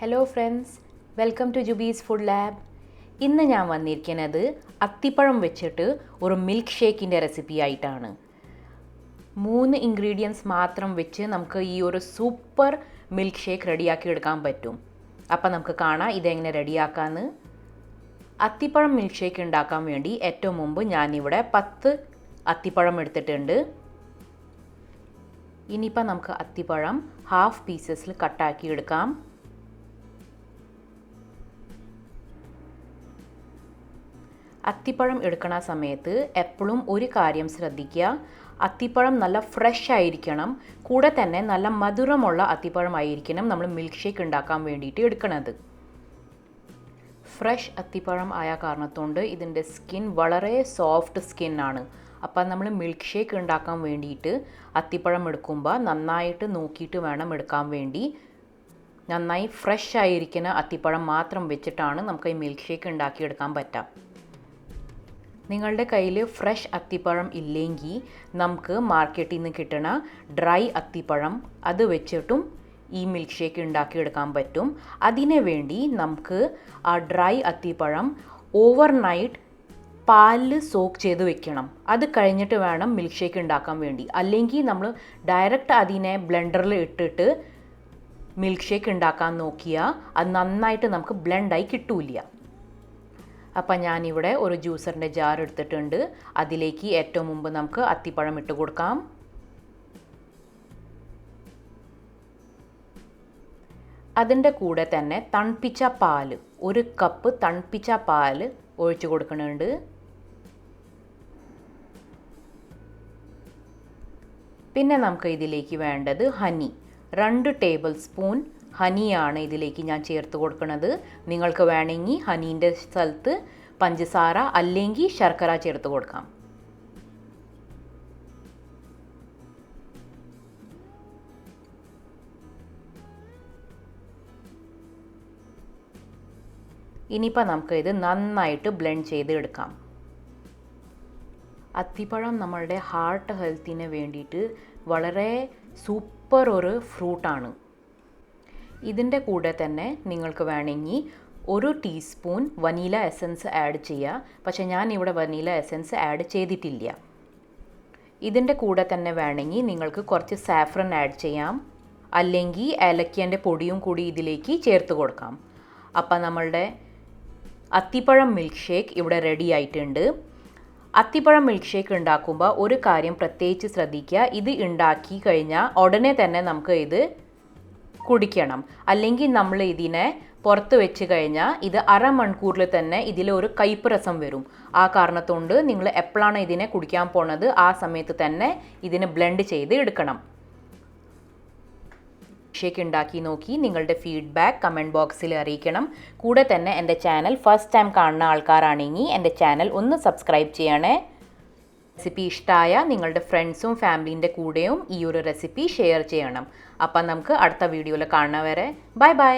Hello friends, welcome to Jubi's food lab. ഇന്ന് ഞാൻ വന്നിരിക്കുന്നത് അത്തിപ്പഴം വെച്ചിട്ട് ഒരു മിൽക്ക് ഷേക്കിൻ്റെ റെസിപ്പി ആയിട്ടാണ്. 3 ഇൻഗ്രീഡിയൻസ് മാത്രം വെച്ച് നമുക്ക് ഈ ഒരു സൂപ്പർ മിൽക്ക് ഷേക്ക് റെഡിയാക്കി എടുക്കാൻ പറ്റും. അപ്പം നമുക്ക് കാണാം ഇതെങ്ങനെ റെഡിയാക്കാമെന്ന്. അത്തിപ്പഴം മിൽക്ക് ഷേക്ക് ഉണ്ടാക്കാൻ വേണ്ടി ഏറ്റവും മുമ്പ് ഞാനിവിടെ 10 അത്തിപ്പഴം എടുത്തിട്ടുണ്ട്. ഇനിയിപ്പോൾ നമുക്ക് അത്തിപ്പഴം ഹാഫ് പീസസിൽ കട്ടാക്കി എടുക്കാം. അത്തിപ്പഴം എടുക്കുന്ന സമയത്ത് എപ്പോഴും ഒരു കാര്യം ശ്രദ്ധിക്കുക, അത്തിപ്പഴം നല്ല ഫ്രഷ് ആയിരിക്കണം, കൂടെ തന്നെ നല്ല മധുരമുള്ള അത്തിപ്പഴം ആയിരിക്കണം നമ്മൾ മിൽക്ക് ഷേക്ക് ഉണ്ടാക്കാൻ വേണ്ടിയിട്ട് എടുക്കുന്നത്. ഫ്രഷ് അത്തിപ്പഴം ആയ കാരണത്തോണ്ട് ഇതിൻ്റെ സ്കിൻ വളരെ സോഫ്റ്റ് സ്കിന്നാണ്. അപ്പം നമ്മൾ മിൽക്ക് ഷേക്ക് ഉണ്ടാക്കാൻ വേണ്ടിയിട്ട് അത്തിപ്പഴം എടുക്കുമ്പോൾ നന്നായിട്ട് നോക്കിയിട്ട് വേണം എടുക്കാൻ വേണ്ടി. നന്നായി ഫ്രഷ് ആയിരിക്കുന്ന അത്തിപ്പഴം മാത്രം വെച്ചിട്ടാണ് നമുക്ക് ഈ മിൽക്ക് ഷേക്ക് ഉണ്ടാക്കിയെടുക്കാൻ പറ്റുക. നിങ്ങളുടെ കയ്യിൽ ഫ്രഷ് അത്തിപ്പഴം ഇല്ലെങ്കിൽ നമുക്ക് മാർക്കറ്റിൽ നിന്ന് കിട്ടുന്ന ഡ്രൈ അത്തിപ്പഴം അത് വെച്ചിട്ടും ഈ മിൽക്ക് ഷേക്ക് ഉണ്ടാക്കിയെടുക്കാൻ പറ്റും. അതിനു വേണ്ടി നമുക്ക് ആ ഡ്രൈ അത്തിപ്പഴം ഓവർനൈറ്റ് പാലിൽ സോക്ക് ചെയ്ത് വെക്കണം. അത് കഴിഞ്ഞിട്ട് വേണം മിൽക്ക് ഷേക്ക് ഉണ്ടാക്കാൻ വേണ്ടി. അല്ലെങ്കിൽ നമ്മൾ ഡയറക്റ്റ് അതിനെ ബ്ലെൻഡറിൽ ഇട്ടിട്ട് മിൽക്ക് ഷേക്ക് ഉണ്ടാക്കാൻ നോക്കിയാൽ അത് നന്നായിട്ട് നമുക്ക് ബ്ലെൻഡായി കിട്ടൂല. അപ്പം ഞാനിവിടെ ഒരു ജ്യൂസറിൻ്റെ ജാർ എടുത്തിട്ടുണ്ട്. അതിലേക്ക് ഏറ്റവും മുമ്പ് നമുക്ക് അത്തിപ്പഴം ഇട്ട് കൊടുക്കാം. അതിൻ്റെ കൂടെ തന്നെ തണുപ്പിച്ച പാൽ, 1 കപ്പ് തണുപ്പിച്ച പാൽ ഒഴിച്ചു കൊടുക്കുന്നുണ്ട്. പിന്നെ നമുക്ക് ഇതിലേക്ക് വേണ്ടത് ഹണി. 2 ടേബിൾ സ്പൂൺ ഹണിയാണ് ഇതിലേക്ക് ഞാൻ ചേർത്ത് കൊടുക്കുന്നത്. നിങ്ങൾക്ക് വേണമെങ്കിൽ ഹണീൻ്റെ സ്ഥലത്ത് പഞ്ചസാര അല്ലെങ്കിൽ ശർക്കര ചേർത്ത് കൊടുക്കാം. ഇനിയിപ്പോൾ നമുക്ക് ഇത് നന്നായിട്ട് ബ്ലെൻഡ് ചെയ്ത് എടുക്കാം. അത്തിപ്പഴം നമ്മളുടെ ഹാർട്ട് ഹെൽത്തിന് വേണ്ടിയിട്ട് വളരെ സൂപ്പർ ഒരു ഫ്രൂട്ടാണ്. ഇതിൻ്റെ കൂടെ തന്നെ നിങ്ങൾക്ക് വേണമെങ്കിൽ 1 ടീസ്പൂൺ വനീല എസൻസ് ആഡ് ചെയ്യുക. പക്ഷേ ഞാനിവിടെ വനീല എസൻസ് ആഡ് ചെയ്തിട്ടില്ല. ഇതിൻ്റെ കൂടെ തന്നെ വേണമെങ്കിൽ നിങ്ങൾക്ക് കുറച്ച് സാഫ്രൻ ആഡ് ചെയ്യാം, അല്ലെങ്കിൽ ഏലക്കേൻ്റെ പൊടിയും കൂടി ഇതിലേക്ക് ചേർത്ത് കൊടുക്കാം. അപ്പം നമ്മളുടെ അത്തിപ്പഴം മിൽക്ക് ഷേക്ക് ഇവിടെ റെഡി ആയിട്ടുണ്ട്. അത്തിപ്പഴം മിൽക്ക് ഷേക്ക് ഉണ്ടാക്കുമ്പോൾ ഒരു കാര്യം പ്രത്യേകിച്ച് ശ്രദ്ധിക്കുക, ഇത് ഉണ്ടാക്കി കഴിഞ്ഞാൽ ഉടനെ തന്നെ നമുക്ക് ഇത് കുടിക്കണം. അല്ലെങ്കിൽ നമ്മൾ ഇതിനെ പുറത്ത് വെച്ച് കഴിഞ്ഞാൽ ഇത് അരമണിക്കൂറിൽ തന്നെ ഇതിലൊരു കയ്പ്പ് രസം വരും. ആ കാരണത്തോണ്ട് നിങ്ങൾ എപ്പോഴാണ് ഇതിനെ കുടിക്കാൻ പോണത് ആ സമയത്ത് തന്നെ ഇതിനെ ബ്ലെൻഡ് ചെയ്ത് എടുക്കണം. ഷേക്ക് ഉണ്ടാക്കി നോക്കി നിങ്ങളുടെ ഫീഡ്ബാക്ക് കമൻറ്റ് ബോക്സിൽ അറിയിക്കണം. കൂടെ തന്നെ എൻ്റെ ചാനൽ ഫസ്റ്റ് ടൈം കാണുന്ന ആൾക്കാരാണെങ്കിൽ എൻ്റെ ചാനൽ ഒന്ന് സബ്സ്ക്രൈബ് ചെയ്യണേ. റെസിപ്പി ഇഷ്ടമായ നിങ്ങളുടെ ഫ്രണ്ട്സും ഫാമിലീൻ്റെ കൂടെയും ഈ ഒരു റെസിപ്പി ഷെയർ ചെയ്യണം. അപ്പം നമുക്ക് അടുത്ത വീഡിയോയിൽ കാണുന്നവരെ ബൈ ബൈ.